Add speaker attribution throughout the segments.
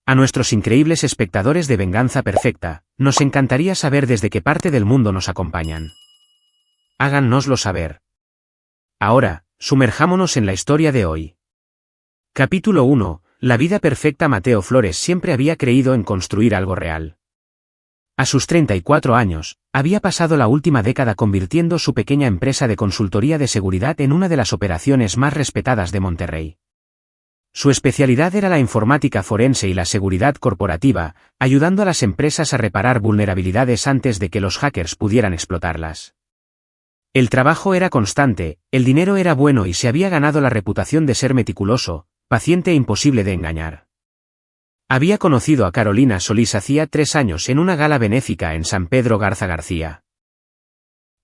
Speaker 1: A nuestros increíbles espectadores de Venganza Perfecta, nos encantaría saber desde qué parte del mundo nos acompañan. Háganoslo saber. Ahora, sumerjámonos en la historia de hoy. Capítulo 1. La vida perfecta. Mateo Flores siempre había creído en construir algo real. A sus 34 años, había pasado la última década convirtiendo su pequeña empresa de consultoría de seguridad en una de las operaciones más respetadas de Monterrey. Su especialidad era la informática forense y la seguridad corporativa, ayudando a las empresas a reparar vulnerabilidades antes de que los hackers pudieran explotarlas. El trabajo era constante, el dinero era bueno y se había ganado la reputación de ser meticuloso, paciente e imposible de engañar. Había conocido a Carolina Solís hacía 3 años en una gala benéfica en San Pedro Garza García.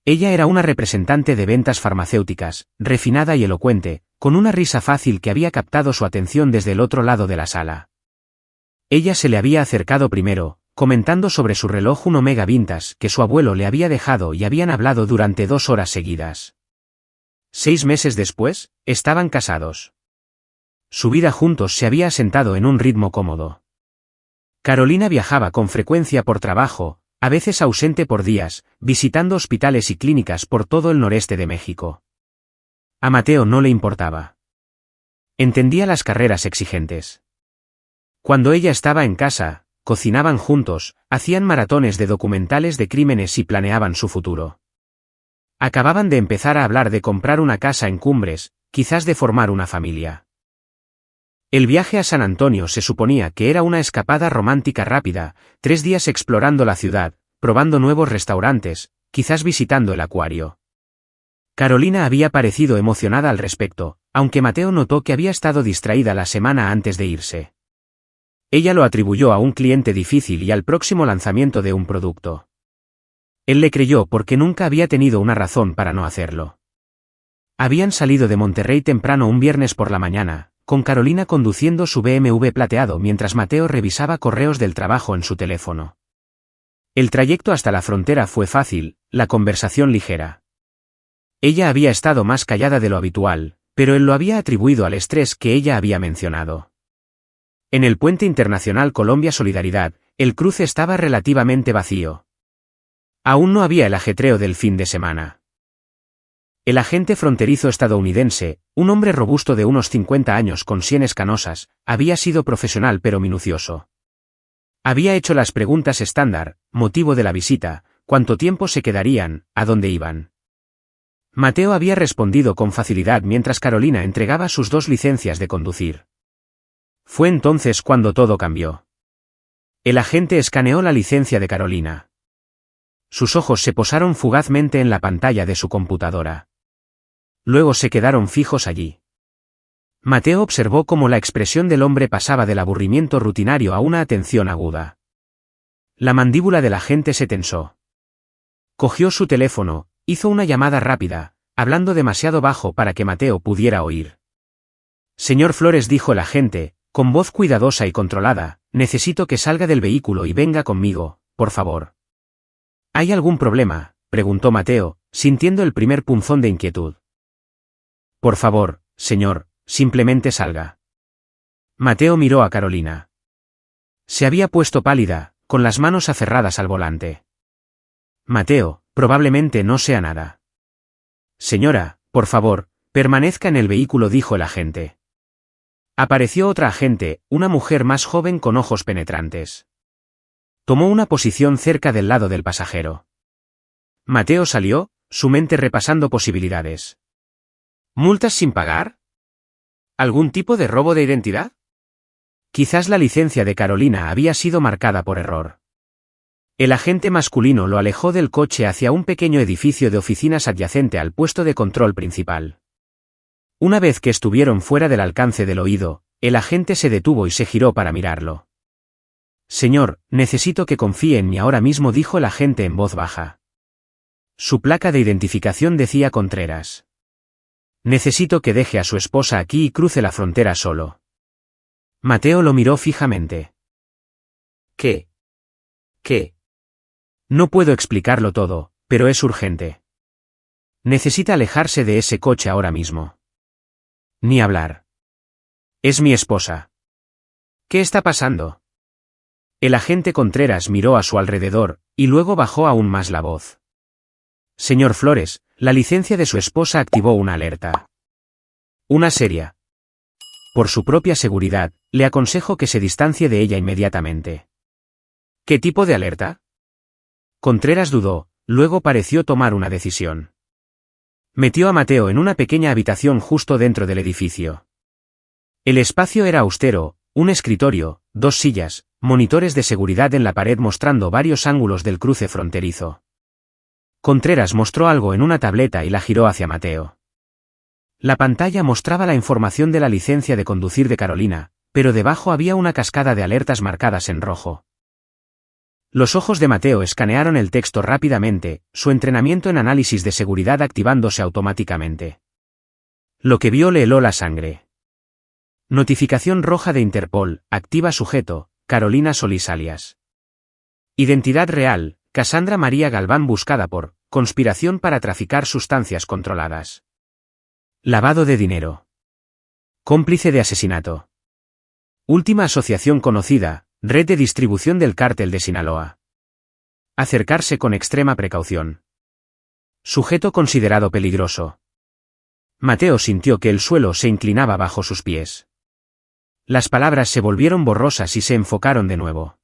Speaker 1: Ella era una representante de ventas farmacéuticas, refinada y elocuente, con una risa fácil que había captado su atención desde el otro lado de la sala. Ella se le había acercado primero, comentando sobre su reloj, un Omega Vintage que su abuelo le había dejado, y habían hablado durante 2 horas seguidas. 6 meses después, estaban casados. Su vida juntos se había asentado en un ritmo cómodo. Carolina viajaba con frecuencia por trabajo, a veces ausente por días, visitando hospitales y clínicas por todo el noreste de México. A Mateo no le importaba. Entendía las carreras exigentes. Cuando ella estaba en casa, cocinaban juntos, hacían maratones de documentales de crímenes y planeaban su futuro. Acababan de empezar a hablar de comprar una casa en Cumbres, quizás de formar una familia. El viaje a San Antonio se suponía que era una escapada romántica rápida, 3 días explorando la ciudad, probando nuevos restaurantes, quizás visitando el acuario. Carolina había parecido emocionada al respecto, aunque Mateo notó que había estado distraída la semana antes de irse. Ella lo atribuyó a un cliente difícil y al próximo lanzamiento de un producto. Él le creyó porque nunca había tenido una razón para no hacerlo. Habían salido de Monterrey temprano un viernes por la mañana, con Carolina conduciendo su BMW plateado mientras Mateo revisaba correos del trabajo en su teléfono. El trayecto hasta la frontera fue fácil, la conversación ligera. Ella había estado más callada de lo habitual, pero él lo había atribuido al estrés que ella había mencionado. En el puente internacional Colombia-Solidaridad, el cruce estaba relativamente vacío. Aún no había el ajetreo del fin de semana. El agente fronterizo estadounidense, un hombre robusto de unos 50 años con sienes canosas, había sido profesional pero minucioso. Había hecho las preguntas estándar: motivo de la visita, cuánto tiempo se quedarían, a dónde iban. Mateo había respondido con facilidad mientras Carolina entregaba sus 2 licencias de conducir. Fue entonces cuando todo cambió. El agente escaneó la licencia de Carolina. Sus ojos se posaron fugazmente en la pantalla de su computadora. Luego se quedaron fijos allí. Mateo observó cómo la expresión del hombre pasaba del aburrimiento rutinario a una atención aguda. La mandíbula del agente se tensó. Cogió su teléfono, hizo una llamada rápida, hablando demasiado bajo para que Mateo pudiera oír. Señor Flores, dijo el agente, con voz cuidadosa y controlada, necesito que salga del vehículo y venga conmigo, por favor. ¿Hay algún problema?, preguntó Mateo, sintiendo el primer punzón de inquietud. Por favor, señor, simplemente salga. Mateo miró a Carolina. Se había puesto pálida, con las manos aferradas al volante. Mateo, probablemente no sea nada. Señora, por favor, permanezca en el vehículo, dijo el agente. Apareció otra agente, una mujer más joven con ojos penetrantes. Tomó una posición cerca del lado del pasajero. Mateo salió, su mente repasando posibilidades. ¿Multas sin pagar? ¿Algún tipo de robo de identidad? Quizás la licencia de Carolina había sido marcada por error. El agente masculino lo alejó del coche hacia un pequeño edificio de oficinas adyacente al puesto de control principal. Una vez que estuvieron fuera del alcance del oído, el agente se detuvo y se giró para mirarlo. Señor, necesito que confíe en mí ahora mismo, dijo el agente en voz baja. Su placa de identificación decía Contreras. Necesito que deje a su esposa aquí y cruce la frontera solo. Mateo lo miró fijamente. ¿Qué? No puedo explicarlo todo, pero es urgente. Necesita alejarse de ese coche ahora mismo. Ni hablar. Es mi esposa. ¿Qué está pasando? El agente Contreras miró a su alrededor, y luego bajó aún más la voz. Señor Flores, la licencia de su esposa activó una alerta. Una seria. Por su propia seguridad, le aconsejo que se distancie de ella inmediatamente. ¿Qué tipo de alerta? Contreras dudó, luego pareció tomar una decisión. Metió a Mateo en una pequeña habitación justo dentro del edificio. El espacio era austero, un escritorio, 2 sillas, monitores de seguridad en la pared mostrando varios ángulos del cruce fronterizo. Contreras mostró algo en una tableta y la giró hacia Mateo. La pantalla mostraba la información de la licencia de conducir de Carolina, pero debajo había una cascada de alertas marcadas en rojo. Los ojos de Mateo escanearon el texto rápidamente, su entrenamiento en análisis de seguridad activándose automáticamente. Lo que vio le heló la sangre. Notificación roja de Interpol, activa sujeto, Carolina Solís alias. Identidad real, Cassandra María Galván buscada por conspiración para traficar sustancias controladas. Lavado de dinero. Cómplice de asesinato. Última asociación conocida, red de distribución del cártel de Sinaloa. Acercarse con extrema precaución. Sujeto considerado peligroso. Mateo sintió que el suelo se inclinaba bajo sus pies. Las palabras se volvieron borrosas y se enfocaron de nuevo.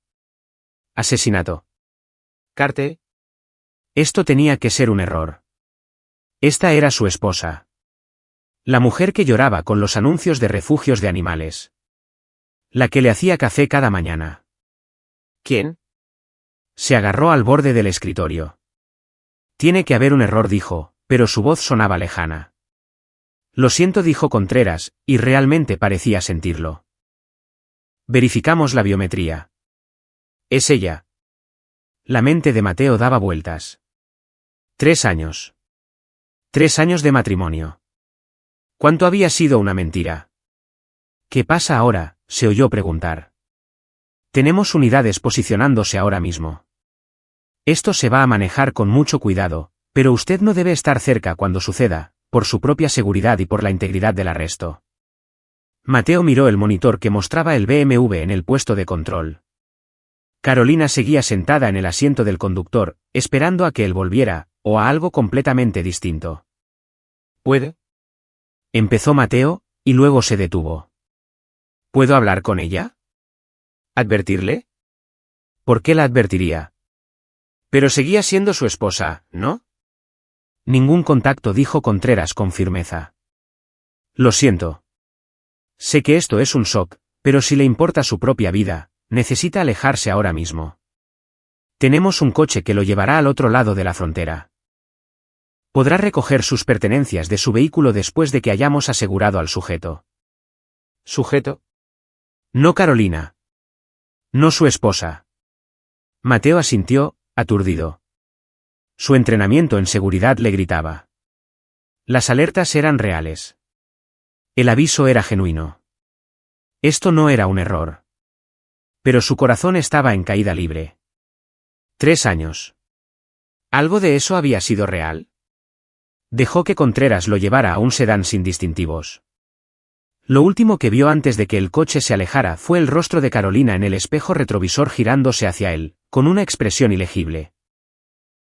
Speaker 1: Asesinato. Cártel. Esto tenía que ser un error. Esta era su esposa. La mujer que lloraba con los anuncios de refugios de animales. La que le hacía café cada mañana. ¿Quién? Se agarró al borde del escritorio. Tiene que haber un error, dijo, pero su voz sonaba lejana. Lo siento, dijo Contreras, y realmente parecía sentirlo. Verificamos la biometría. Es ella. La mente de Mateo daba vueltas. 3 años. 3 años de matrimonio. ¿Cuánto había sido una mentira? ¿Qué pasa ahora?, se oyó preguntar. Tenemos unidades posicionándose ahora mismo. Esto se va a manejar con mucho cuidado, pero usted no debe estar cerca cuando suceda, por su propia seguridad y por la integridad del arresto. Mateo miró el monitor que mostraba el BMW en el puesto de control. Carolina seguía sentada en el asiento del conductor, esperando a que él volviera, o a algo completamente distinto. ¿Puede? Empezó Mateo, y luego se detuvo. ¿Puedo hablar con ella? ¿Advertirle? ¿Por qué la advertiría? Pero seguía siendo su esposa, ¿no? Ningún contacto, dijo Contreras con firmeza. Lo siento. Sé que esto es un shock, pero si le importa su propia vida, necesita alejarse ahora mismo. Tenemos un coche que lo llevará al otro lado de la frontera. Podrá recoger sus pertenencias de su vehículo después de que hayamos asegurado al sujeto. ¿Sujeto? No Carolina. No su esposa. Mateo asintió, aturdido. Su entrenamiento en seguridad le gritaba. Las alertas eran reales. El aviso era genuino. Esto no era un error. Pero su corazón estaba en caída libre. 3 años. ¿Algo de eso había sido real? Dejó que Contreras lo llevara a un sedán sin distintivos. Lo último que vio antes de que el coche se alejara fue el rostro de Carolina en el espejo retrovisor girándose hacia él, con una expresión ilegible.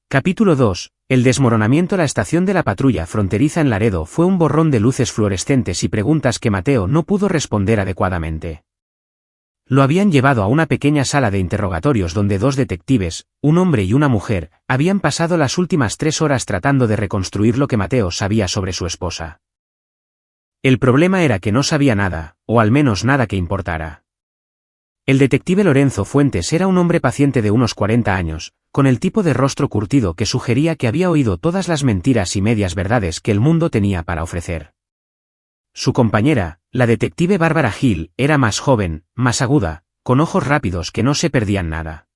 Speaker 1: Capítulo 2. El desmoronamiento. La estación de la patrulla fronteriza en Laredo fue un borrón de luces fluorescentes y preguntas que Mateo no pudo responder adecuadamente. Lo habían llevado a una pequeña sala de interrogatorios donde 2 detectives, un hombre y una mujer, habían pasado las últimas 3 horas tratando de reconstruir lo que Mateo sabía sobre su esposa. El problema era que no sabía nada, o al menos nada que importara. El detective Lorenzo Fuentes era un hombre paciente de unos 40 años, con el tipo de rostro curtido que sugería que había oído todas las mentiras y medias verdades que el mundo tenía para ofrecer. Su compañera, la detective Bárbara Gil, era más joven, más aguda, con ojos rápidos que no se perdían nada.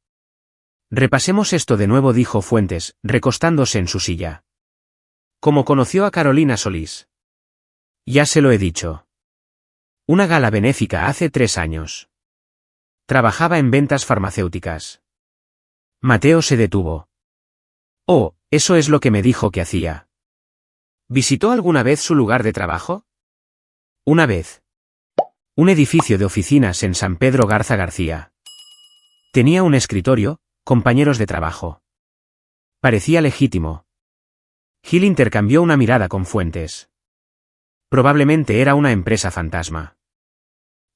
Speaker 1: Repasemos esto de nuevo, dijo Fuentes, recostándose en su silla. ¿Cómo conoció a Carolina Solís? Ya se lo he dicho. Una gala benéfica hace 3 años. Trabajaba en ventas farmacéuticas. Mateo se detuvo. Oh, eso es lo que me dijo que hacía. ¿Visitó alguna vez su lugar de trabajo? Una vez. Un edificio de oficinas en San Pedro Garza García. Tenía un escritorio, compañeros de trabajo. Parecía legítimo. Hill intercambió una mirada con Fuentes. Probablemente era una empresa fantasma.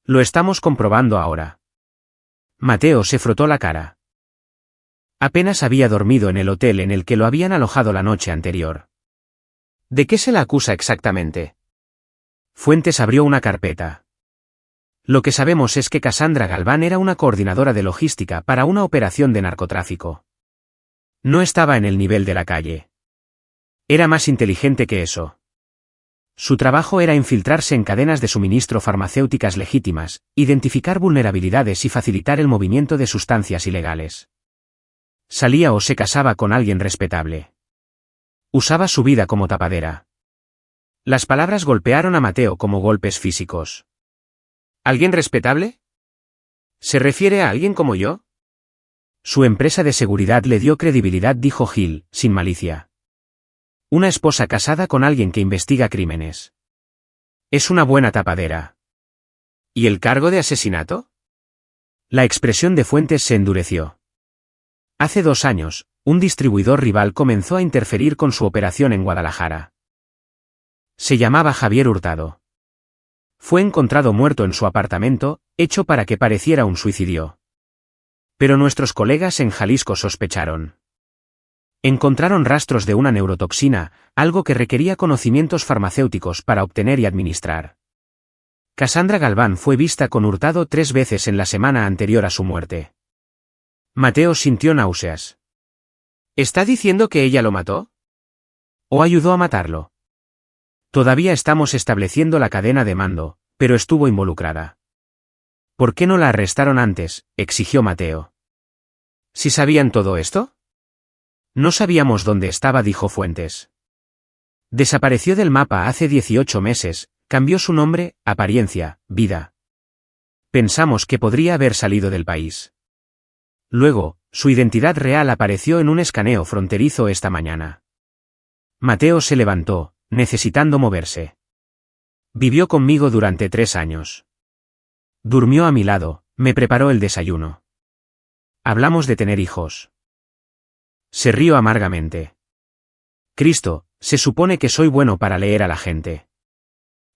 Speaker 1: Lo estamos comprobando ahora. Mateo se frotó la cara. Apenas había dormido en el hotel en el que lo habían alojado la noche anterior. ¿De qué se la acusa exactamente? Fuentes abrió una carpeta. Lo que sabemos es que Cassandra Galván era una coordinadora de logística para una operación de narcotráfico. No estaba en el nivel de la calle. Era más inteligente que eso. Su trabajo era infiltrarse en cadenas de suministro farmacéuticas legítimas, identificar vulnerabilidades y facilitar el movimiento de sustancias ilegales. Salía o se casaba con alguien respetable. Usaba su vida como tapadera. Las palabras golpearon a Mateo como golpes físicos. ¿Alguien respetable? ¿Se refiere a alguien como yo? Su empresa de seguridad le dio credibilidad, dijo Hill, sin malicia. Una esposa casada con alguien que investiga crímenes. Es una buena tapadera. ¿Y el cargo de asesinato? La expresión de Fuentes se endureció. Hace 2 años, un distribuidor rival comenzó a interferir con su operación en Guadalajara. Se llamaba Javier Hurtado. Fue encontrado muerto en su apartamento, hecho para que pareciera un suicidio. Pero nuestros colegas en Jalisco sospecharon. Encontraron rastros de una neurotoxina, algo que requería conocimientos farmacéuticos para obtener y administrar. Cassandra Galván fue vista con Hurtado 3 veces en la semana anterior a su muerte. Mateo sintió náuseas. ¿Está diciendo que ella lo mató? ¿O ayudó a matarlo? Todavía estamos estableciendo la cadena de mando, pero estuvo involucrada. ¿Por qué no la arrestaron antes?, exigió Mateo. ¿Si sabían todo esto? No sabíamos dónde estaba, dijo Fuentes. Desapareció del mapa hace 18 meses, cambió su nombre, apariencia, vida. Pensamos que podría haber salido del país. Luego, su identidad real apareció en un escaneo fronterizo esta mañana. Mateo se levantó, necesitando moverse. Vivió conmigo durante 3 años. Durmió a mi lado, me preparó el desayuno. Hablamos de tener hijos. Se rió amargamente. Cristo, se supone que soy bueno para leer a la gente.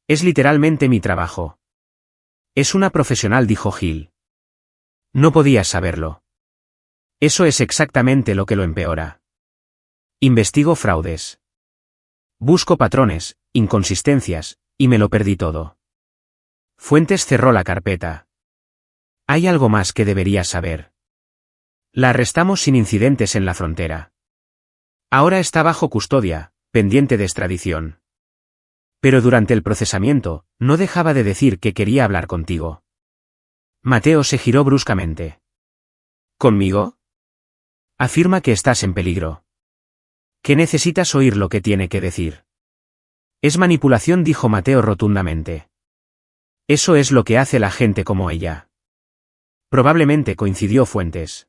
Speaker 1: Es literalmente mi trabajo. Es una profesional, dijo Hill. No podías saberlo. Eso es exactamente lo que lo empeora. Investigo fraudes. Busco patrones, inconsistencias, y me lo perdí todo. Fuentes cerró la carpeta. Hay algo más que deberías saber. La arrestamos sin incidentes en la frontera. Ahora está bajo custodia, pendiente de extradición. Pero durante el procesamiento, no dejaba de decir que quería hablar contigo. Mateo se giró bruscamente. ¿Conmigo? Afirma que estás en peligro. Que necesitas oír lo que tiene que decir. Es manipulación, dijo Mateo rotundamente. Eso es lo que hace la gente como ella. Probablemente, coincidió Fuentes.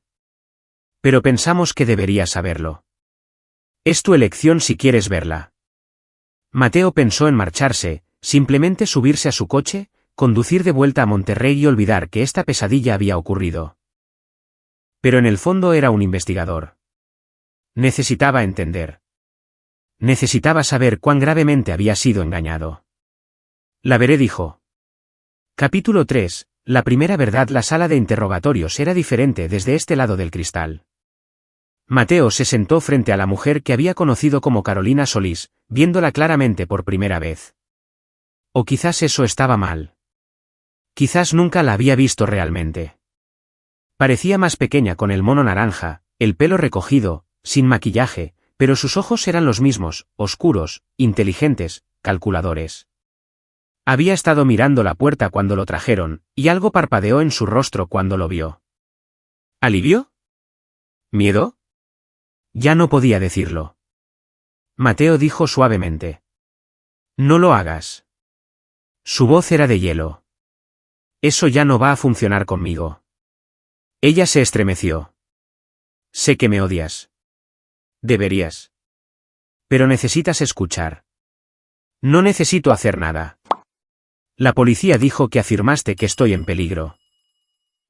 Speaker 1: Pero pensamos que deberías saberlo. Es tu elección si quieres verla. Mateo pensó en marcharse, simplemente subirse a su coche, conducir de vuelta a Monterrey y olvidar que esta pesadilla había ocurrido. Pero en el fondo era un investigador. Necesitaba entender. Necesitaba saber cuán gravemente había sido engañado. La veré, dijo. Capítulo 3. La primera verdad. La sala de interrogatorios era diferente desde este lado del cristal. Mateo se sentó frente a la mujer que había conocido como Carolina Solís, viéndola claramente por primera vez. O quizás eso estaba mal. Quizás nunca la había visto realmente. Parecía más pequeña con el mono naranja, el pelo recogido, sin maquillaje, pero sus ojos eran los mismos, oscuros, inteligentes, calculadores. Había estado mirando la puerta cuando lo trajeron, y algo parpadeó en su rostro cuando lo vio. ¿Alivio? ¿Miedo? Ya no podía decirlo. Mateo dijo suavemente. No lo hagas. Su voz era de hielo. Eso ya no va a funcionar conmigo. Ella se estremeció. Sé que me odias. Deberías. Pero necesitas escuchar. No necesito hacer nada. La policía dijo que afirmaste que estoy en peligro.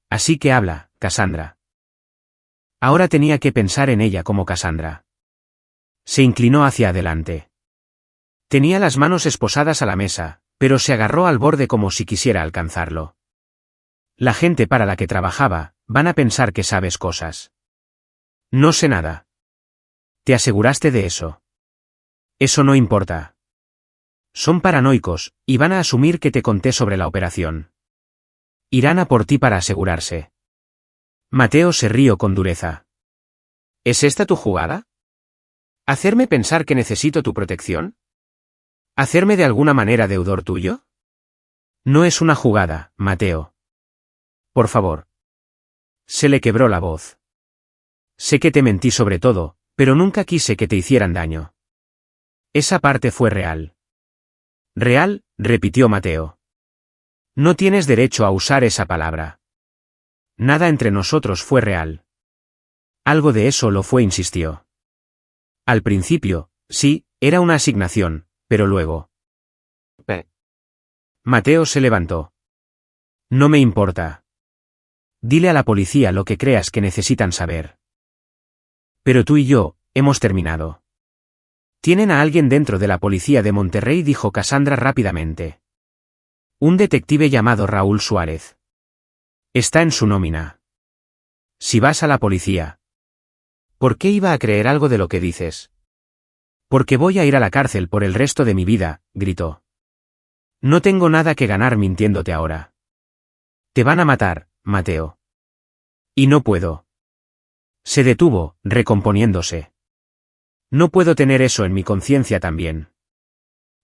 Speaker 1: Así que habla, Cassandra. Ahora tenía que pensar en ella como Cassandra. Se inclinó hacia adelante. Tenía las manos esposadas a la mesa, pero se agarró al borde como si quisiera alcanzarlo. La gente para la que trabajaba, van a pensar que sabes cosas. No sé nada. ¿Te aseguraste de eso? Eso no importa. Son paranoicos, y van a asumir que te conté sobre la operación. Irán a por ti para asegurarse. Mateo se rió con dureza. ¿Es esta tu jugada? ¿Hacerme pensar que necesito tu protección? ¿Hacerme de alguna manera deudor tuyo? No es una jugada, Mateo. Por favor. Se le quebró la voz. Sé que te mentí sobre todo, pero nunca quise que te hicieran daño. Esa parte fue real. Real, repitió Mateo. No tienes derecho a usar esa palabra. Nada entre nosotros fue real. Algo de eso lo fue, insistió. Al principio, sí, era una asignación, pero luego. Mateo se levantó. No me importa. Dile a la policía lo que creas que necesitan saber. Pero tú y yo, hemos terminado. Tienen a alguien dentro de la policía de Monterrey, dijo Cassandra rápidamente. Un detective llamado Raúl Suárez. Está en su nómina. Si vas a la policía. ¿Por qué iba a creer algo de lo que dices? Porque voy a ir a la cárcel por el resto de mi vida, gritó. No tengo nada que ganar mintiéndote ahora. Te van a matar, Mateo. Y no puedo. Se detuvo, recomponiéndose. No puedo tener eso en mi conciencia también.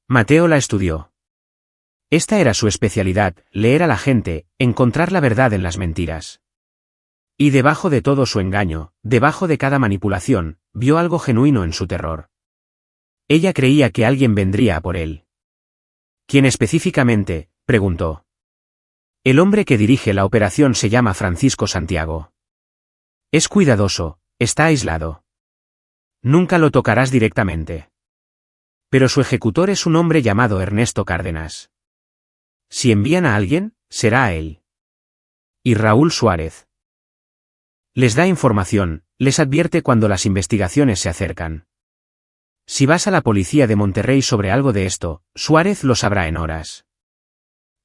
Speaker 1: Mateo la estudió. Esta era su especialidad, leer a la gente, encontrar la verdad en las mentiras. Y debajo de todo su engaño, debajo de cada manipulación, vio algo genuino en su terror. Ella creía que alguien vendría a por él. ¿Quién específicamente?, preguntó. El hombre que dirige la operación se llama Francisco Santiago. Es cuidadoso, está aislado. Nunca lo tocarás directamente. Pero su ejecutor es un hombre llamado Ernesto Cárdenas. Si envían a alguien, será a él. Y Raúl Suárez. Les da información, les advierte cuando las investigaciones se acercan. Si vas a la policía de Monterrey sobre algo de esto, Suárez lo sabrá en horas.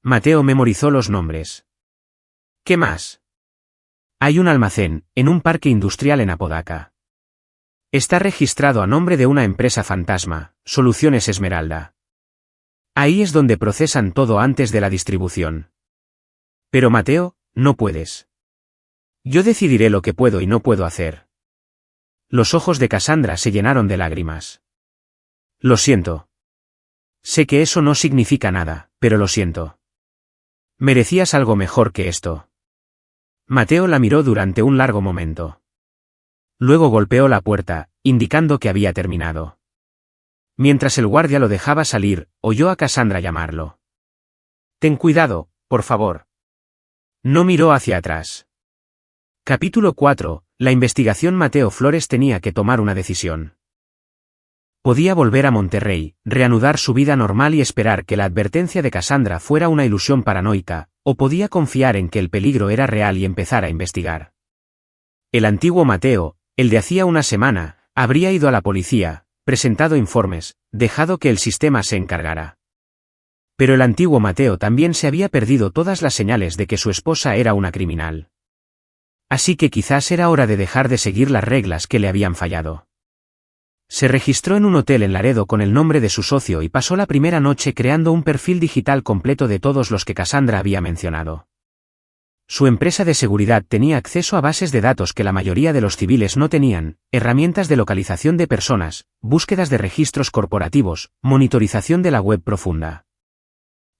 Speaker 1: Mateo memorizó los nombres. ¿Qué más? Hay un almacén, en un parque industrial en Apodaca. Está registrado a nombre de una empresa fantasma, Soluciones Esmeralda. Ahí es donde procesan todo antes de la distribución. Pero Mateo, no puedes. Yo decidiré lo que puedo y no puedo hacer. Los ojos de Cassandra se llenaron de lágrimas. Lo siento. Sé que eso no significa nada, pero lo siento. Merecías algo mejor que esto. Mateo la miró durante un largo momento. Luego golpeó la puerta, indicando que había terminado. Mientras el guardia lo dejaba salir, oyó a Cassandra llamarlo. Ten cuidado, por favor. No miró hacia atrás. Capítulo 4. La investigación. Mateo Flores tenía que tomar una decisión. Podía volver a Monterrey, reanudar su vida normal y esperar que la advertencia de Cassandra fuera una ilusión paranoica, o podía confiar en que el peligro era real y empezar a investigar. El antiguo Mateo, el de hacía una semana, habría ido a la policía, presentado informes, dejado que el sistema se encargara. Pero el antiguo Mateo también se había perdido todas las señales de que su esposa era una criminal. Así que quizás era hora de dejar de seguir las reglas que le habían fallado. Se registró en un hotel en Laredo con el nombre de su socio y pasó la primera noche creando un perfil digital completo de todos los que Cassandra había mencionado. Su empresa de seguridad tenía acceso a bases de datos que la mayoría de los civiles no tenían, herramientas de localización de personas, búsquedas de registros corporativos, monitorización de la web profunda.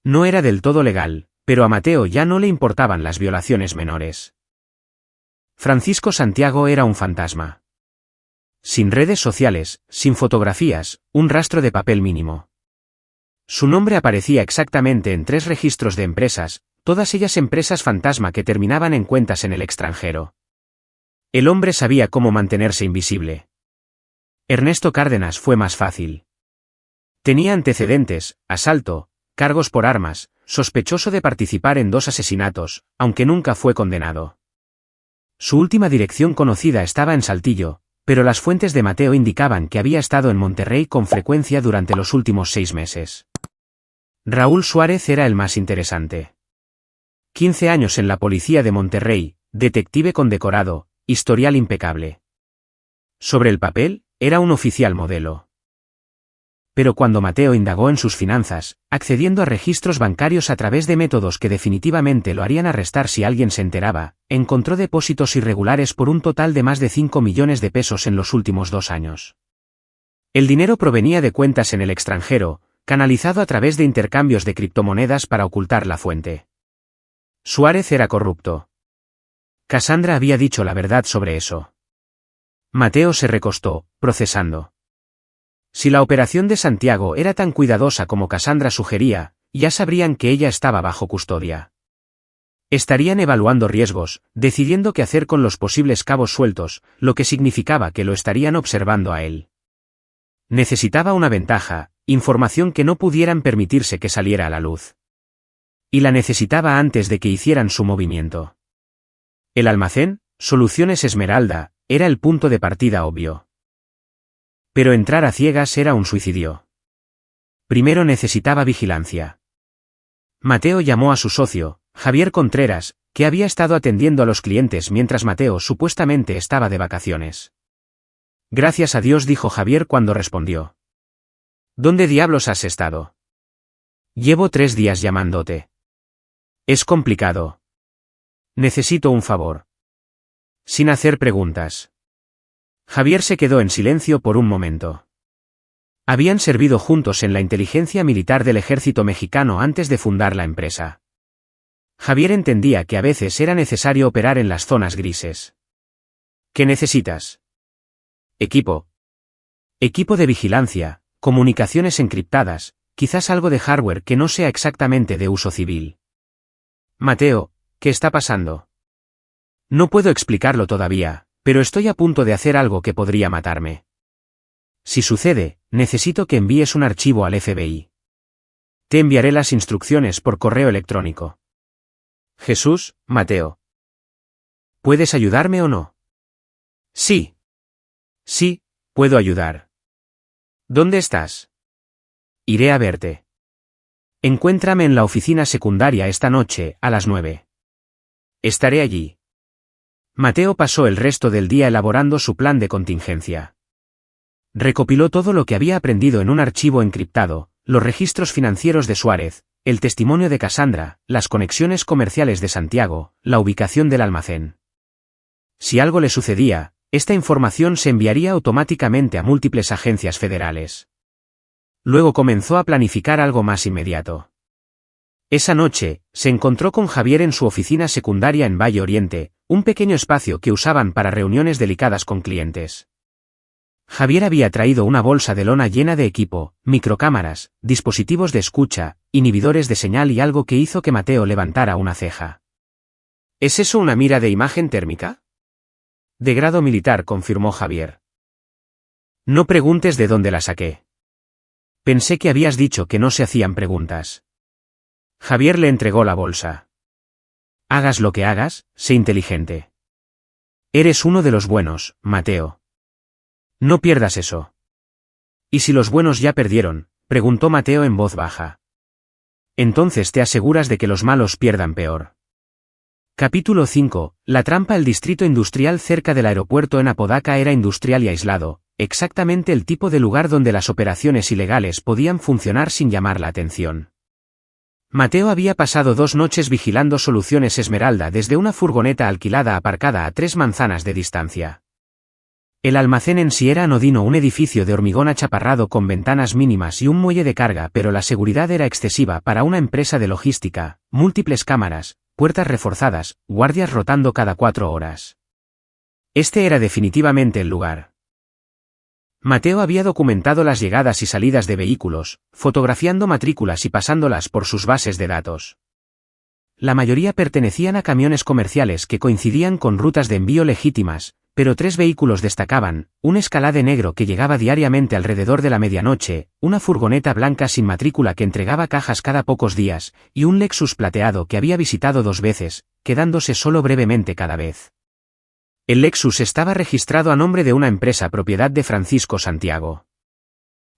Speaker 1: No era del todo legal, pero a Mateo ya no le importaban las violaciones menores. Francisco Santiago era un fantasma. Sin redes sociales, sin fotografías, un rastro de papel mínimo. Su nombre aparecía exactamente en 3 registros de empresas, todas ellas empresas fantasma que terminaban en cuentas en el extranjero. El hombre sabía cómo mantenerse invisible. Ernesto Cárdenas fue más fácil. Tenía antecedentes, asalto, cargos por armas, sospechoso de participar en 2 asesinatos, aunque nunca fue condenado. Su última dirección conocida estaba en Saltillo, pero las fuentes de Mateo indicaban que había estado en Monterrey con frecuencia durante los últimos 6 meses. Raúl Suárez era el más interesante. 15 años en la policía de Monterrey, detective condecorado, historial impecable. Sobre el papel, era un oficial modelo. Pero cuando Mateo indagó en sus finanzas, accediendo a registros bancarios a través de métodos que definitivamente lo harían arrestar si alguien se enteraba, encontró depósitos irregulares por un total de más de 5 millones de pesos en los últimos 2 años. El dinero provenía de cuentas en el extranjero, canalizado a través de intercambios de criptomonedas para ocultar la fuente. Suárez era corrupto. Cassandra había dicho la verdad sobre eso. Mateo se recostó, procesando. Si la operación de Santiago era tan cuidadosa como Cassandra sugería, ya sabrían que ella estaba bajo custodia. Estarían evaluando riesgos, decidiendo qué hacer con los posibles cabos sueltos, lo que significaba que lo estarían observando a él. Necesitaba una ventaja, información que no pudieran permitirse que saliera a la luz. Y la necesitaba antes de que hicieran su movimiento. El almacén, Soluciones Esmeralda, era el punto de partida obvio. Pero entrar a ciegas era un suicidio. Primero necesitaba vigilancia. Mateo llamó a su socio, Javier Contreras, que había estado atendiendo a los clientes mientras Mateo supuestamente estaba de vacaciones. Gracias a Dios, dijo Javier cuando respondió. ¿Dónde diablos has estado? Llevo 3 días llamándote. Es complicado. Necesito un favor. Sin hacer preguntas. Javier se quedó en silencio por un momento. Habían servido juntos en la inteligencia militar del ejército mexicano antes de fundar la empresa. Javier entendía que a veces era necesario operar en las zonas grises. ¿Qué necesitas? Equipo. Equipo de vigilancia, comunicaciones encriptadas, quizás algo de hardware que no sea exactamente de uso civil. Mateo, ¿qué está pasando? No puedo explicarlo todavía, pero estoy a punto de hacer algo que podría matarme. Si sucede, necesito que envíes un archivo al FBI. Te enviaré las instrucciones por correo electrónico. Jesús, Mateo. ¿Puedes ayudarme o no? Sí. Sí, puedo ayudar. ¿Dónde estás? Iré a verte. Encuéntrame en la oficina secundaria esta noche, a las 9. Estaré allí. Mateo pasó el resto del día elaborando su plan de contingencia. Recopiló todo lo que había aprendido en un archivo encriptado, los registros financieros de Suárez, el testimonio de Cassandra, las conexiones comerciales de Santiago, la ubicación del almacén. Si algo le sucedía, esta información se enviaría automáticamente a múltiples agencias federales. Luego comenzó a planificar algo más inmediato. Esa noche, se encontró con Javier en su oficina secundaria en Valle Oriente, un pequeño espacio que usaban para reuniones delicadas con clientes. Javier había traído una bolsa de lona llena de equipo, microcámaras, dispositivos de escucha, inhibidores de señal y algo que hizo que Mateo levantara una ceja. ¿Es eso una mira de imagen térmica? De grado militar, confirmó Javier. No preguntes de dónde la saqué. Pensé que habías dicho que no se hacían preguntas. Javier le entregó la bolsa. Hagas lo que hagas, sé inteligente. Eres uno de los buenos, Mateo. No pierdas eso. ¿Y si los buenos ya perdieron?, preguntó Mateo en voz baja. Entonces te aseguras de que los malos pierdan peor. Capítulo 5. La trampa. El distrito industrial cerca del aeropuerto en Apodaca era industrial y aislado, exactamente el tipo de lugar donde las operaciones ilegales podían funcionar sin llamar la atención. Mateo había pasado 2 noches vigilando Soluciones Esmeralda desde una furgoneta alquilada aparcada a 3 manzanas de distancia. El almacén en sí era anodino, un edificio de hormigón achaparrado con ventanas mínimas y un muelle de carga, pero la seguridad era excesiva para una empresa de logística, múltiples cámaras, puertas reforzadas, guardias rotando cada 4 horas. Este era definitivamente el lugar. Mateo había documentado las llegadas y salidas de vehículos, fotografiando matrículas y pasándolas por sus bases de datos. La mayoría pertenecían a camiones comerciales que coincidían con rutas de envío legítimas, pero 3 vehículos destacaban: un Escalade negro que llegaba diariamente alrededor de la medianoche, una furgoneta blanca sin matrícula que entregaba cajas cada pocos días, y un Lexus plateado que había visitado 2 veces, quedándose solo brevemente cada vez. El Lexus estaba registrado a nombre de una empresa propiedad de Francisco Santiago.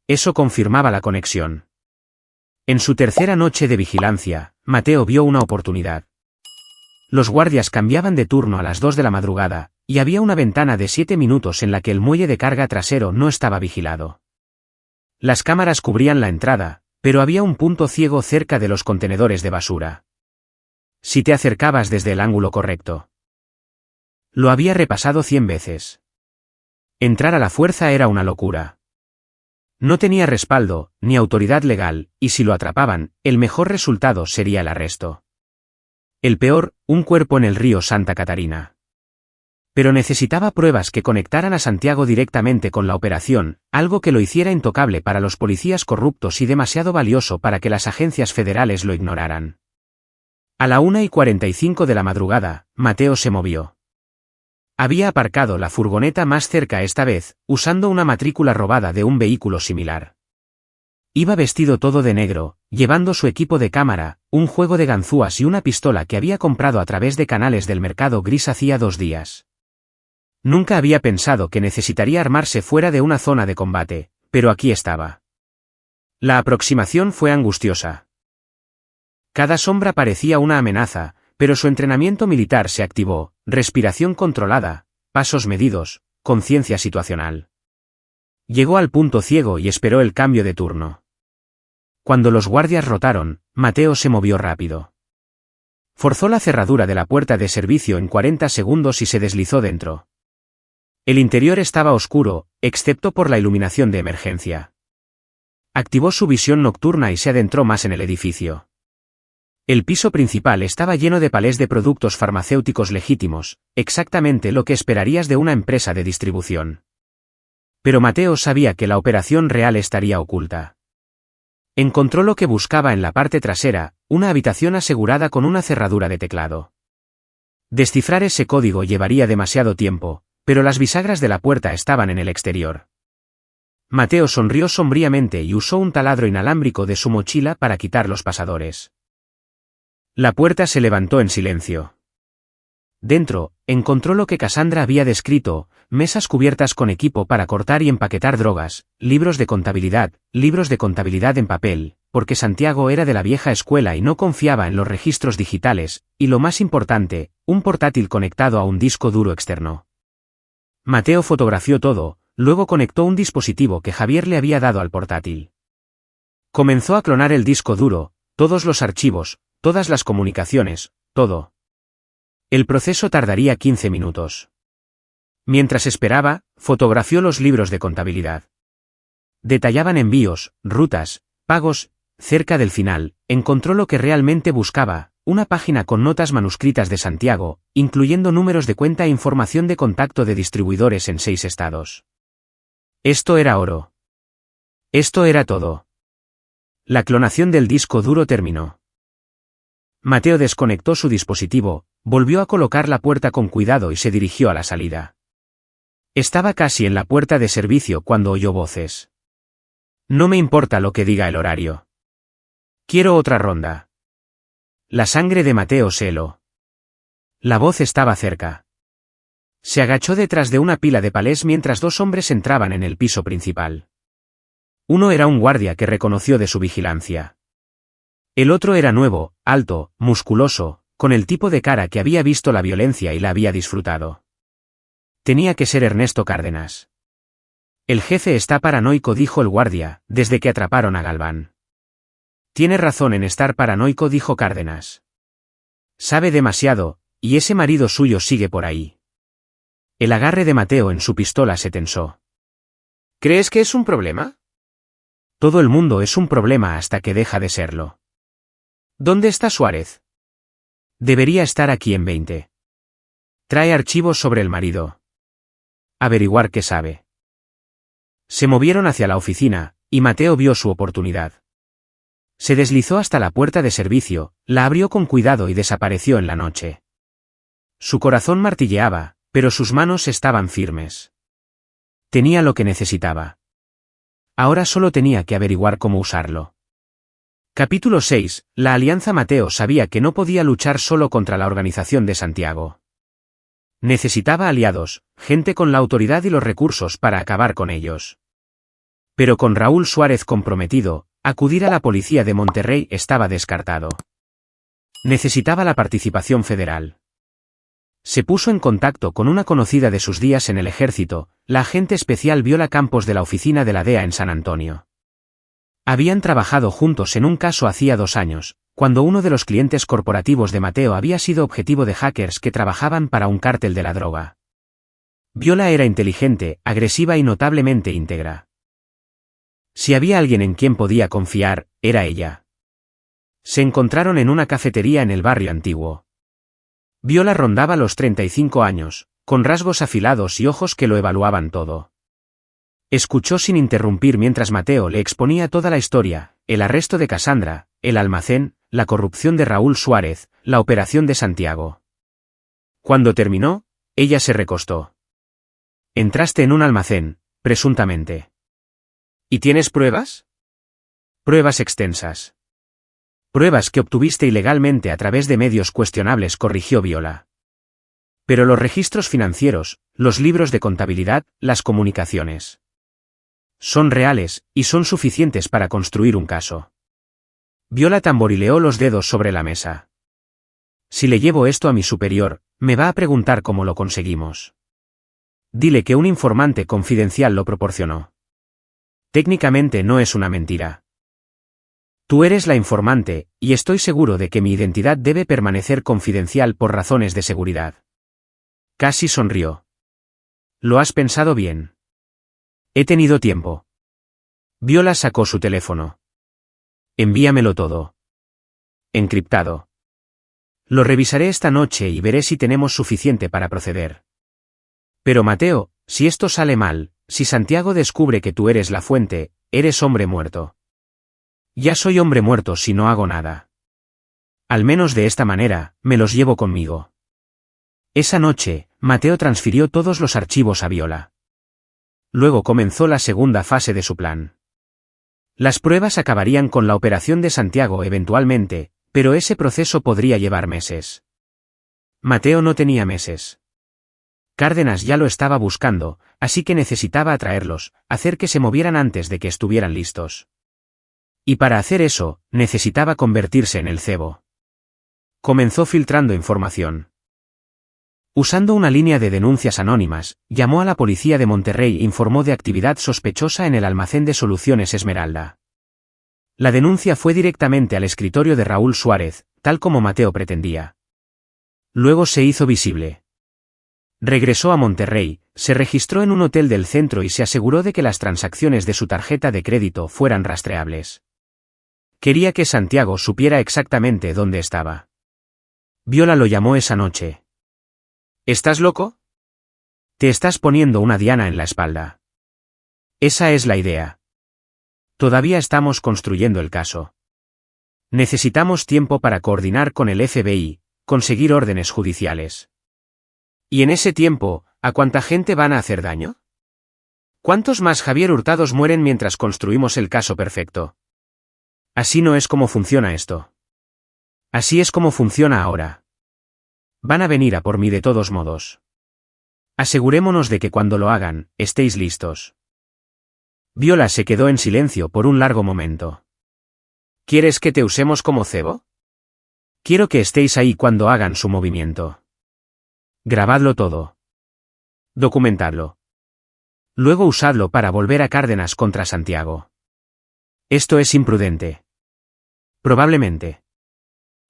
Speaker 1: Eso confirmaba la conexión. En su tercera noche de vigilancia, Mateo vio una oportunidad. Los guardias cambiaban de turno a las 2 de la madrugada, y había una ventana de 7 minutos en la que el muelle de carga trasero no estaba vigilado. Las cámaras cubrían la entrada, pero había un punto ciego cerca de los contenedores de basura. Si te acercabas desde el ángulo correcto. Lo había repasado 100 veces. Entrar a la fuerza era una locura. No tenía respaldo, ni autoridad legal, y si lo atrapaban, el mejor resultado sería el arresto. El peor, un cuerpo en el río Santa Catarina. Pero necesitaba pruebas que conectaran a Santiago directamente con la operación, algo que lo hiciera intocable para los policías corruptos y demasiado valioso para que las agencias federales lo ignoraran. A la 1:45 de la madrugada, Mateo se movió. Había aparcado la furgoneta más cerca esta vez, usando una matrícula robada de un vehículo similar. Iba vestido todo de negro, llevando su equipo de cámara, un juego de ganzúas y una pistola que había comprado a través de canales del mercado gris hacía 2 días. Nunca había pensado que necesitaría armarse fuera de una zona de combate, pero aquí estaba. La aproximación fue angustiosa. Cada sombra parecía una amenaza, pero su entrenamiento militar se activó, respiración controlada, pasos medidos, conciencia situacional. Llegó al punto ciego y esperó el cambio de turno. Cuando los guardias rotaron, Mateo se movió rápido. Forzó la cerradura de la puerta de servicio en 40 segundos y se deslizó dentro. El interior estaba oscuro, excepto por la iluminación de emergencia. Activó su visión nocturna y se adentró más en el edificio. El piso principal estaba lleno de palés de productos farmacéuticos legítimos, exactamente lo que esperarías de una empresa de distribución. Pero Mateo sabía que la operación real estaría oculta. Encontró lo que buscaba en la parte trasera, una habitación asegurada con una cerradura de teclado. Descifrar ese código llevaría demasiado tiempo, pero las bisagras de la puerta estaban en el exterior. Mateo sonrió sombríamente y usó un taladro inalámbrico de su mochila para quitar los pasadores. La puerta se levantó en silencio. Dentro, encontró lo que Cassandra había descrito, mesas cubiertas con equipo para cortar y empaquetar drogas, libros de contabilidad en papel, porque Santiago era de la vieja escuela y no confiaba en los registros digitales, y lo más importante, un portátil conectado a un disco duro externo. Mateo fotografió todo, luego conectó un dispositivo que Javier le había dado al portátil. Comenzó a clonar el disco duro, todos los archivos, todas las comunicaciones, todo. El proceso tardaría 15 minutos. Mientras esperaba, fotografió los libros de contabilidad. Detallaban envíos, rutas, pagos. Cerca del final, encontró lo que realmente buscaba, una página con notas manuscritas de Santiago, incluyendo números de cuenta e información de contacto de distribuidores en 6 estados. Esto era oro. Esto era todo. La clonación del disco duro terminó. Mateo desconectó su dispositivo, volvió a colocar la puerta con cuidado y se dirigió a la salida. Estaba casi en la puerta de servicio cuando oyó voces. No me importa lo que diga el horario. Quiero otra ronda. La sangre de Mateo se heló. La voz estaba cerca. Se agachó detrás de una pila de palés mientras 2 hombres entraban en el piso principal. Uno era un guardia que reconoció de su vigilancia. El otro era nuevo, alto, musculoso, con el tipo de cara que había visto la violencia y la había disfrutado. Tenía que ser Ernesto Cárdenas. El jefe está paranoico, dijo el guardia, desde que atraparon a Galván. Tiene razón en estar paranoico, dijo Cárdenas. Sabe demasiado, y ese marido suyo sigue por ahí. El agarre de Mateo en su pistola se tensó. ¿Crees que es un problema? Todo el mundo es un problema hasta que deja de serlo. ¿Dónde está Suárez? Debería estar aquí en 20. Trae archivos sobre el marido. Averiguar qué sabe. Se movieron hacia la oficina, y Mateo vio su oportunidad. Se deslizó hasta la puerta de servicio, la abrió con cuidado y desapareció en la noche. Su corazón martilleaba, pero sus manos estaban firmes. Tenía lo que necesitaba. Ahora solo tenía que averiguar cómo usarlo. Capítulo 6. La Alianza. Mateo sabía que no podía luchar solo contra la organización de Santiago. Necesitaba aliados, gente con la autoridad y los recursos para acabar con ellos. Pero con Raúl Suárez comprometido, acudir a la policía de Monterrey estaba descartado. Necesitaba la participación federal. Se puso en contacto con una conocida de sus días en el ejército, la agente especial Viola Campos de la oficina de la DEA en San Antonio. Habían trabajado juntos en un caso hacía 2 años, cuando uno de los clientes corporativos de Mateo había sido objetivo de hackers que trabajaban para un cártel de la droga. Viola era inteligente, agresiva y notablemente íntegra. Si había alguien en quien podía confiar, era ella. Se encontraron en una cafetería en el barrio antiguo. Viola rondaba los 35 años, con rasgos afilados y ojos que lo evaluaban todo. Escuchó sin interrumpir mientras Mateo le exponía toda la historia, el arresto de Cassandra, el almacén, la corrupción de Raúl Suárez, la operación de Santiago. Cuando terminó, ella se recostó. Entraste en un almacén, presuntamente. ¿Y tienes pruebas? Pruebas extensas. Pruebas que obtuviste ilegalmente a través de medios cuestionables, corrigió Viola. Pero los registros financieros, los libros de contabilidad, las comunicaciones. Son reales, y son suficientes para construir un caso. Viola tamborileó los dedos sobre la mesa. Si le llevo esto a mi superior, me va a preguntar cómo lo conseguimos. Dile que un informante confidencial lo proporcionó. Técnicamente no es una mentira. Tú eres la informante, y estoy seguro de que mi identidad debe permanecer confidencial por razones de seguridad. Casi sonrió. ¿Lo has pensado bien? He tenido tiempo. Viola sacó su teléfono. Envíamelo todo. Encriptado. Lo revisaré esta noche y veré si tenemos suficiente para proceder. Pero Mateo, si esto sale mal, si Santiago descubre que tú eres la fuente, eres hombre muerto. Ya soy hombre muerto si no hago nada. Al menos de esta manera, me los llevo conmigo. Esa noche, Mateo transfirió todos los archivos a Viola. Luego comenzó la segunda fase de su plan. Las pruebas acabarían con la operación de Santiago eventualmente, pero ese proceso podría llevar meses. Mateo no tenía meses. Cárdenas ya lo estaba buscando, así que necesitaba atraerlos, hacer que se movieran antes de que estuvieran listos. Y para hacer eso, necesitaba convertirse en el cebo. Comenzó filtrando información. Usando una línea de denuncias anónimas, llamó a la policía de Monterrey e informó de actividad sospechosa en el almacén de Soluciones Esmeralda. La denuncia fue directamente al escritorio de Raúl Suárez, tal como Mateo pretendía. Luego se hizo visible. Regresó a Monterrey, se registró en un hotel del centro y se aseguró de que las transacciones de su tarjeta de crédito fueran rastreables. Quería que Santiago supiera exactamente dónde estaba. Viola lo llamó esa noche. ¿Estás loco? Te estás poniendo una diana en la espalda. Esa es la idea. Todavía estamos construyendo el caso. Necesitamos tiempo para coordinar con el FBI, conseguir órdenes judiciales. ¿Y en ese tiempo, a cuánta gente van a hacer daño? ¿Cuántos más Javier Hurtados mueren mientras construimos el caso perfecto? Así no es como funciona esto. Así es como funciona ahora. Van a venir a por mí de todos modos. Asegurémonos de que cuando lo hagan, estéis listos. Viola se quedó en silencio por un largo momento. ¿Quieres que te usemos como cebo? Quiero que estéis ahí cuando hagan su movimiento. Grabadlo todo. Documentadlo. Luego usadlo para volver a Cárdenas contra Santiago. Esto es imprudente. Probablemente.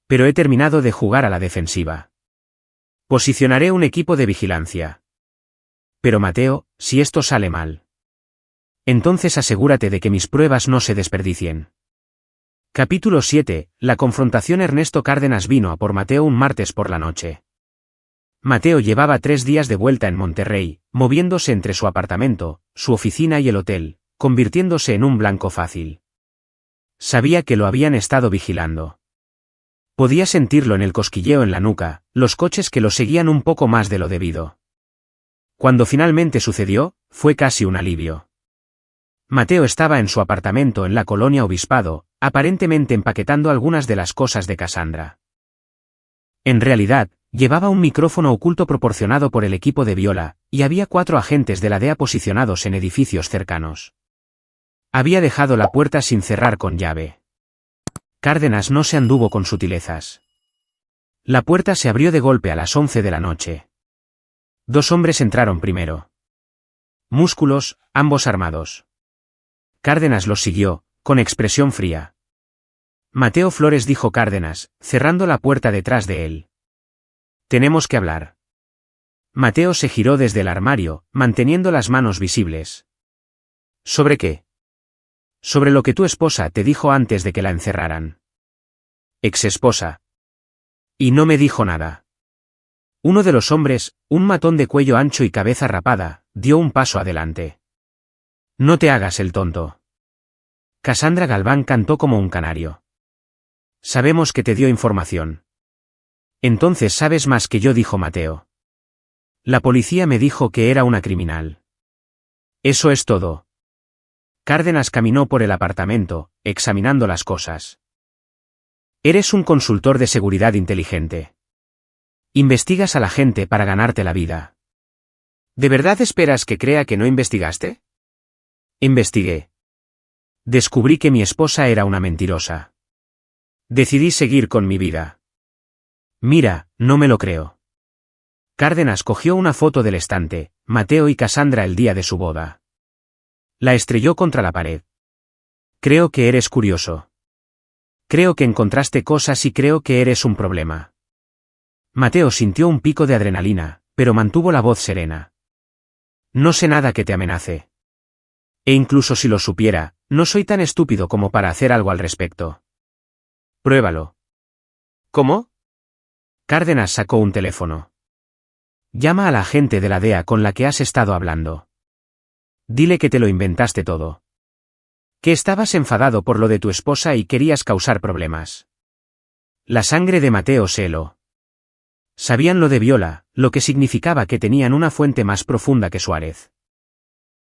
Speaker 1: Pero he terminado de jugar a la defensiva. Posicionaré un equipo de vigilancia. Pero Mateo, si esto sale mal. Entonces asegúrate de que mis pruebas no se desperdicien. Capítulo 7. La confrontación. Ernesto Cárdenas vino a por Mateo un martes por la noche. Mateo llevaba 3 días de vuelta en Monterrey, moviéndose entre su apartamento, su oficina y el hotel, convirtiéndose en un blanco fácil. Sabía que lo habían estado vigilando. Podía sentirlo en el cosquilleo en la nuca, los coches que lo seguían un poco más de lo debido. Cuando finalmente sucedió, fue casi un alivio. Mateo estaba en su apartamento en la colonia Obispado, aparentemente empaquetando algunas de las cosas de Cassandra. En realidad, Llevaba un micrófono oculto proporcionado por el equipo de Viola, y había 4 agentes de la DEA posicionados en edificios cercanos. Había dejado la puerta sin cerrar con llave. Cárdenas no se anduvo con sutilezas. La puerta se abrió de golpe a las 11 de la noche. 2 hombres entraron primero. Músculos, ambos armados. Cárdenas los siguió, con expresión fría. Mateo Flores, dijo Cárdenas, cerrando la puerta detrás de él. Tenemos que hablar. Mateo se giró desde el armario, manteniendo las manos visibles. ¿Sobre qué? Sobre lo que tu esposa te dijo antes de que la encerraran. Ex-esposa. Y no me dijo nada. Uno de los hombres, un matón de cuello ancho y cabeza rapada, dio un paso adelante. No te hagas el tonto. Cassandra Galván cantó como un canario. Sabemos que te dio información. Entonces sabes más que yo, dijo Mateo. La policía me dijo que era una criminal. Eso es todo. Cárdenas caminó por el apartamento, examinando las cosas. Eres un consultor de seguridad inteligente. Investigas a la gente para ganarte la vida. ¿De verdad esperas que crea que no investigaste? Investigué. Descubrí que mi esposa era una mentirosa. Decidí seguir con mi vida. Mira, no me lo creo. Cárdenas cogió una foto del estante, Mateo y Cassandra el día de su boda. La estrelló contra la pared. Creo que eres curioso. Creo que encontraste cosas y creo que eres un problema. Mateo sintió un pico de adrenalina, pero mantuvo la voz serena. No sé nada que te amenace. E incluso si lo supiera, no soy tan estúpido como para hacer algo al respecto. Pruébalo. ¿Cómo? Cárdenas sacó un teléfono. Llama a la agente de la DEA con la que has estado hablando. Dile que te lo inventaste todo. Que estabas enfadado por lo de tu esposa y querías causar problemas. La sangre de Mateo se heló. Sabían lo de Viola, lo que significaba que tenían una fuente más profunda que Suárez.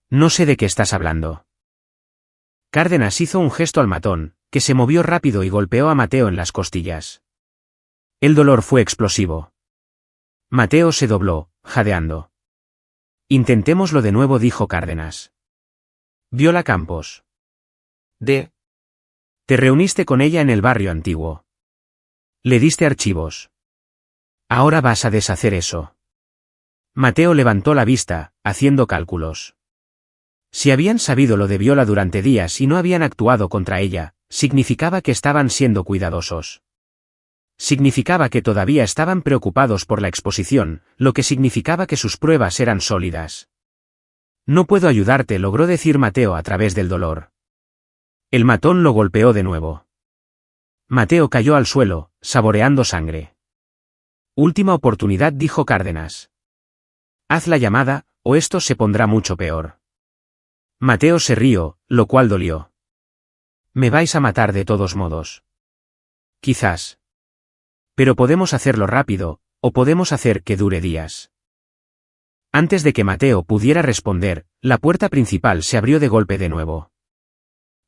Speaker 1: No sé de qué estás hablando. Cárdenas hizo un gesto al matón, que se movió rápido y golpeó a Mateo en las costillas. El dolor fue explosivo. Mateo se dobló, jadeando. Intentémoslo de nuevo, dijo Cárdenas. Viola Campos. Te reuniste con ella en el barrio antiguo. Le diste archivos. Ahora vas a deshacer eso. Mateo levantó la vista, haciendo cálculos. Si habían sabido lo de Viola durante días y no habían actuado contra ella, significaba que estaban siendo cuidadosos. Significaba que todavía estaban preocupados por la exposición, lo que significaba que sus pruebas eran sólidas. No puedo ayudarte, logró decir Mateo a través del dolor. El matón lo golpeó de nuevo. Mateo cayó al suelo, saboreando sangre. Última oportunidad, dijo Cárdenas. Haz la llamada, o esto se pondrá mucho peor. Mateo se rió, lo cual dolió. Me vais a matar de todos modos. Quizás. Pero podemos hacerlo rápido, o podemos hacer que dure días. Antes de que Mateo pudiera responder, la puerta principal se abrió de golpe de nuevo.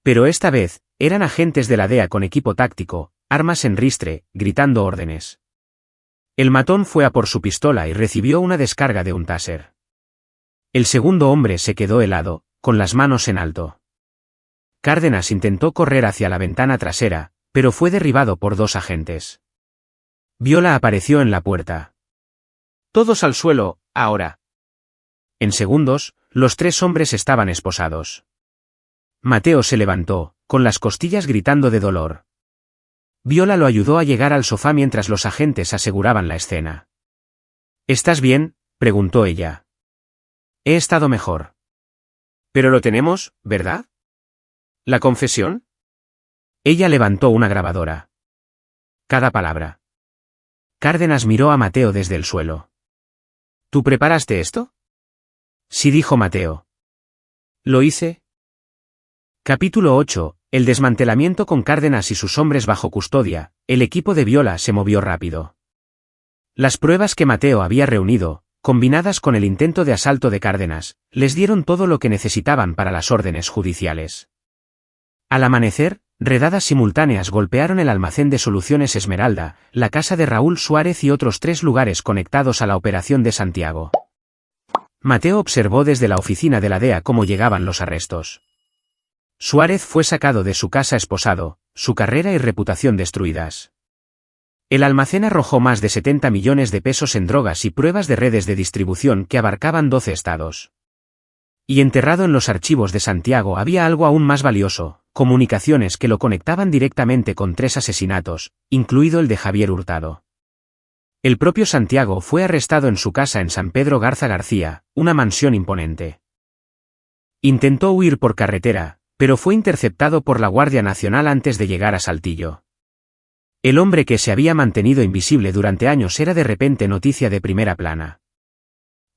Speaker 1: Pero esta vez, eran agentes de la DEA con equipo táctico, armas en ristre, gritando órdenes. El matón fue a por su pistola y recibió una descarga de un taser. El segundo hombre se quedó helado, con las manos en alto. Cárdenas intentó correr hacia la ventana trasera, pero fue derribado por 2 agentes. Viola apareció en la puerta. Todos al suelo, ahora. En segundos, los 3 hombres estaban esposados. Mateo se levantó, con las costillas gritando de dolor. Viola lo ayudó a llegar al sofá mientras los agentes aseguraban la escena. ¿Estás bien?, preguntó ella. He estado mejor. Pero lo tenemos, ¿verdad? ¿La confesión? Ella levantó una grabadora. Cada palabra. Cárdenas miró a Mateo desde el suelo. ¿Tú preparaste esto? Sí, dijo Mateo. ¿Lo hice? Capítulo 8. El desmantelamiento. Con Cárdenas y sus hombres bajo custodia, el equipo de Viola se movió rápido. Las pruebas que Mateo había reunido, combinadas con el intento de asalto de Cárdenas, les dieron todo lo que necesitaban para las órdenes judiciales. Al amanecer, Redadas simultáneas golpearon el almacén de Soluciones Esmeralda, la casa de Raúl Suárez y otros 3 lugares conectados a la operación de Santiago. Mateo observó desde la oficina de la DEA cómo llegaban los arrestos. Suárez fue sacado de su casa esposado, su carrera y reputación destruidas. El almacén arrojó más de 70 millones de pesos en drogas y pruebas de redes de distribución que abarcaban 12 estados. Y enterrado en los archivos de Santiago había algo aún más valioso, comunicaciones que lo conectaban directamente con 3 asesinatos, incluido el de Javier Hurtado. El propio Santiago fue arrestado en su casa en San Pedro Garza García, una mansión imponente. Intentó huir por carretera, pero fue interceptado por la Guardia Nacional antes de llegar a Saltillo. El hombre que se había mantenido invisible durante años era de repente noticia de primera plana.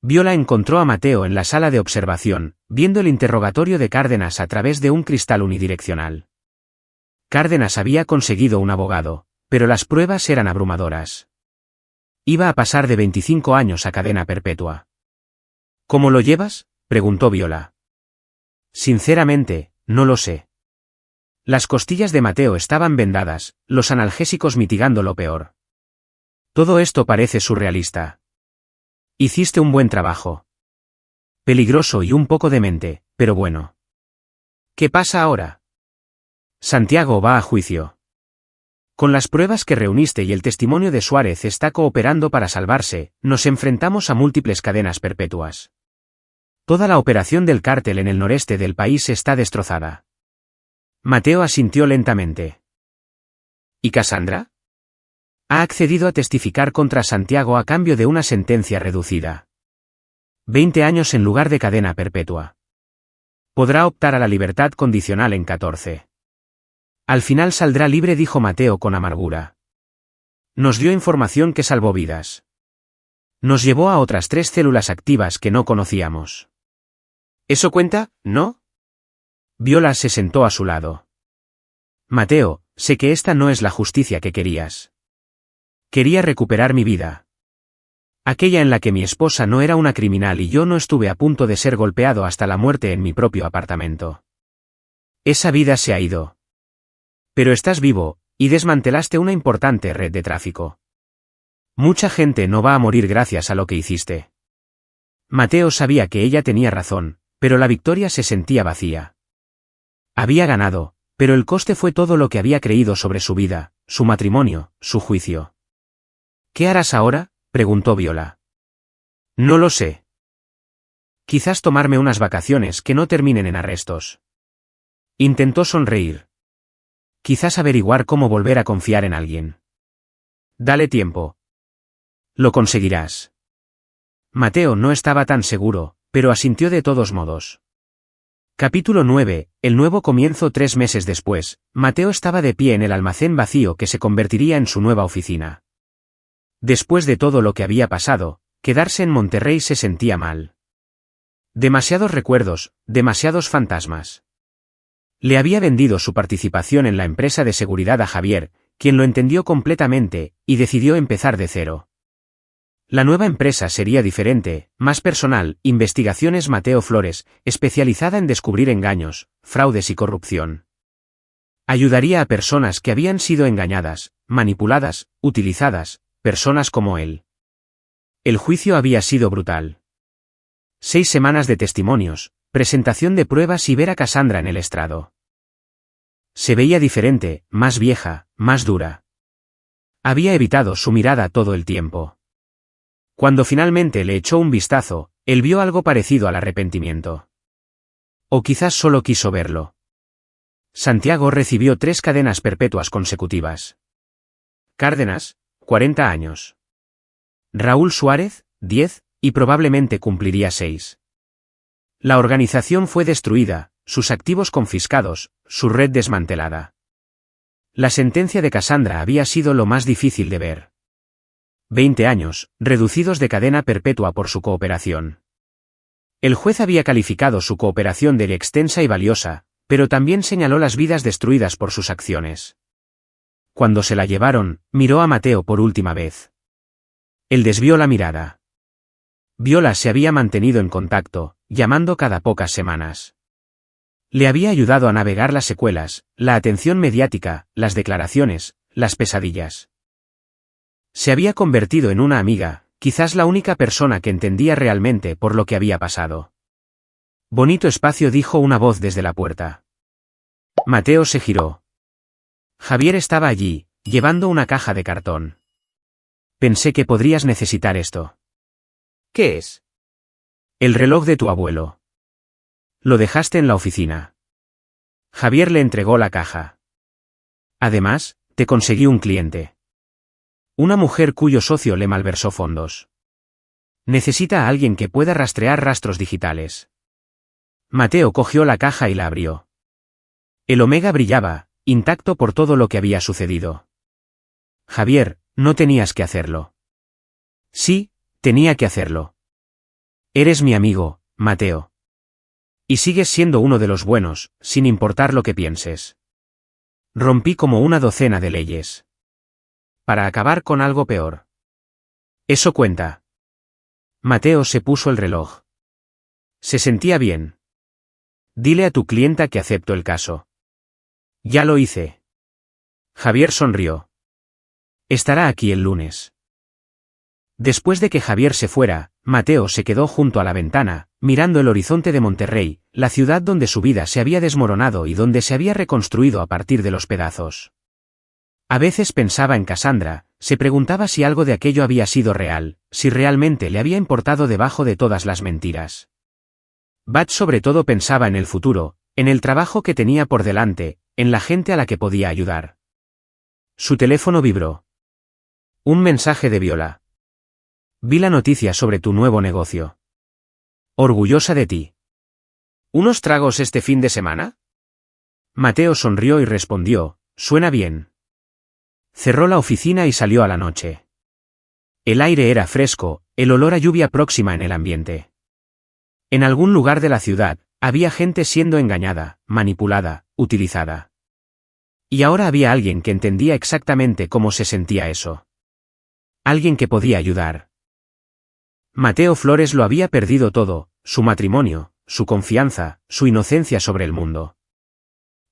Speaker 1: Viola encontró a Mateo en la sala de observación, viendo el interrogatorio de Cárdenas a través de un cristal unidireccional. Cárdenas había conseguido un abogado, pero las pruebas eran abrumadoras. Iba a pasar de 25 años a cadena perpetua. ¿Cómo lo llevas?, preguntó Viola. Sinceramente, no lo sé. Las costillas de Mateo estaban vendadas, los analgésicos mitigando lo peor. Todo esto parece surrealista. Hiciste un buen trabajo. Peligroso y un poco demente, pero bueno. ¿Qué pasa ahora? Santiago va a juicio. Con las pruebas que reuniste y el testimonio de Suárez está cooperando para salvarse, nos enfrentamos a múltiples cadenas perpetuas. Toda la operación del cártel en el noreste del país está destrozada. Mateo asintió lentamente. ¿Y Cassandra? Ha accedido a testificar contra Santiago a cambio de una sentencia reducida. 20 años en lugar de cadena perpetua. Podrá optar a la libertad condicional en 14. Al final saldrá libre, dijo Mateo con amargura. Nos dio información que salvó vidas. Nos llevó a otras 3 células activas que no conocíamos. ¿Eso cuenta, no? Viola se sentó a su lado. Mateo, sé que esta no es la justicia que querías. Quería recuperar mi vida. Aquella en la que mi esposa no era una criminal y yo no estuve a punto de ser golpeado hasta la muerte en mi propio apartamento. Esa vida se ha ido. Pero estás vivo, y desmantelaste una importante red de tráfico. Mucha gente no va a morir gracias a lo que hiciste. Mateo sabía que ella tenía razón, pero la victoria se sentía vacía. Había ganado, pero el coste fue todo lo que había creído sobre su vida, su matrimonio, su juicio. ¿Qué harás ahora?, preguntó Viola. No lo sé. Quizás tomarme unas vacaciones que no terminen en arrestos. Intentó sonreír. Quizás averiguar cómo volver a confiar en alguien. Dale tiempo. Lo conseguirás. Mateo no estaba tan seguro, pero asintió de todos modos. Capítulo 9, el nuevo comienzo. 3 meses después, Mateo estaba de pie en el almacén vacío que se convertiría en su nueva oficina. Después de todo lo que había pasado, quedarse en Monterrey se sentía mal. Demasiados recuerdos, demasiados fantasmas. Le había vendido su participación en la empresa de seguridad a Javier, quien lo entendió completamente, y decidió empezar de cero. La nueva empresa sería diferente, más personal, Investigaciones Mateo Flores, especializada en descubrir engaños, fraudes y corrupción. Ayudaría a personas que habían sido engañadas, manipuladas, utilizadas, personas como él. El juicio había sido brutal. 6 semanas de testimonios, presentación de pruebas y ver a Cassandra en el estrado. Se veía diferente, más vieja, más dura. Había evitado su mirada todo el tiempo. Cuando finalmente le echó un vistazo, él vio algo parecido al arrepentimiento. O quizás solo quiso verlo. Santiago recibió 3 cadenas perpetuas consecutivas. Cárdenas, 40 años. Raúl Suárez, 10, y probablemente cumpliría 6. La organización fue destruida, sus activos confiscados, su red desmantelada. La sentencia de Cassandra había sido lo más difícil de ver. 20 años, reducidos de cadena perpetua por su cooperación. El juez había calificado su cooperación de extensa y valiosa, pero también señaló las vidas destruidas por sus acciones. Cuando se la llevaron, miró a Mateo por última vez. Él desvió la mirada. Viola se había mantenido en contacto, llamando cada pocas semanas. Le había ayudado a navegar las secuelas, la atención mediática, las declaraciones, las pesadillas. Se había convertido en una amiga, quizás la única persona que entendía realmente por lo que había pasado. Bonito espacio, dijo una voz desde la puerta. Mateo se giró. Javier estaba allí, llevando una caja de cartón. Pensé que podrías necesitar esto.
Speaker 2: ¿Qué es?
Speaker 1: El reloj de tu abuelo. Lo dejaste en la oficina. Javier le entregó la caja. Además, te conseguí un cliente. Una mujer cuyo socio le malversó fondos. Necesita a alguien que pueda rastrear rastros digitales. Mateo cogió la caja y la abrió. El Omega brillaba, intacto por todo lo que había sucedido. Javier, no tenías que hacerlo. Sí, tenía que hacerlo. Eres mi amigo, Mateo. Y sigues siendo uno de los buenos, sin importar lo que pienses. Rompí como una docena de leyes. Para acabar con algo peor. Eso cuenta. Mateo se puso el reloj. Se sentía bien. Dile a tu clienta que acepto el caso. Ya lo hice. Javier sonrió. Estará aquí el lunes. Después de que Javier se fuera, Mateo se quedó junto a la ventana, mirando el horizonte de Monterrey, la ciudad donde su vida se había desmoronado y donde se había reconstruido a partir de los pedazos. A veces pensaba en Cassandra, se preguntaba si algo de aquello había sido real, si realmente le había importado debajo de todas las mentiras. Bat sobre todo pensaba en el futuro, en el trabajo que tenía por delante, en la gente a la que podía ayudar. Su teléfono vibró. Un mensaje de Viola. Vi la noticia sobre tu nuevo negocio. Orgullosa de ti. ¿Unos tragos este fin de semana? Mateo sonrió y respondió, suena bien. Cerró la oficina y salió a la noche. El aire era fresco, el olor a lluvia próxima en el ambiente. En algún lugar de la ciudad, había gente siendo engañada, manipulada, utilizada. Y ahora había alguien que entendía exactamente cómo se sentía eso. Alguien que podía ayudar. Mateo Flores lo había perdido todo, su matrimonio, su confianza, su inocencia sobre el mundo.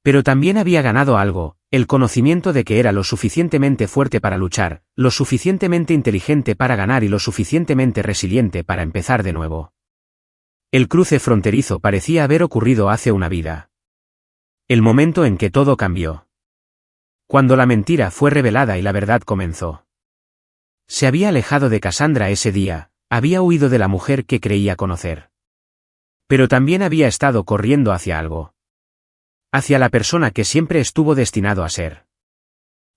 Speaker 1: Pero también había ganado algo, el conocimiento de que era lo suficientemente fuerte para luchar, lo suficientemente inteligente para ganar y lo suficientemente resiliente para empezar de nuevo. El cruce fronterizo parecía haber ocurrido hace una vida. El momento en que todo cambió. Cuando la mentira fue revelada y la verdad comenzó. Se había alejado de Cassandra ese día, había huido de la mujer que creía conocer. Pero también había estado corriendo hacia algo. Hacia la persona que siempre estuvo destinado a ser.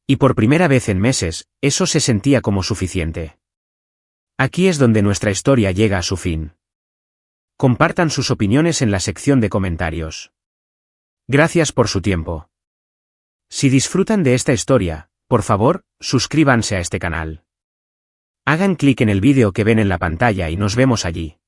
Speaker 1: Y por primera vez en meses, eso se sentía como suficiente. Aquí es donde nuestra historia llega a su fin. Compartan sus opiniones en la sección de comentarios. Gracias por su tiempo. Si disfrutan de esta historia, por favor, suscríbanse a este canal. Hagan clic en el vídeo que ven en la pantalla y nos vemos allí.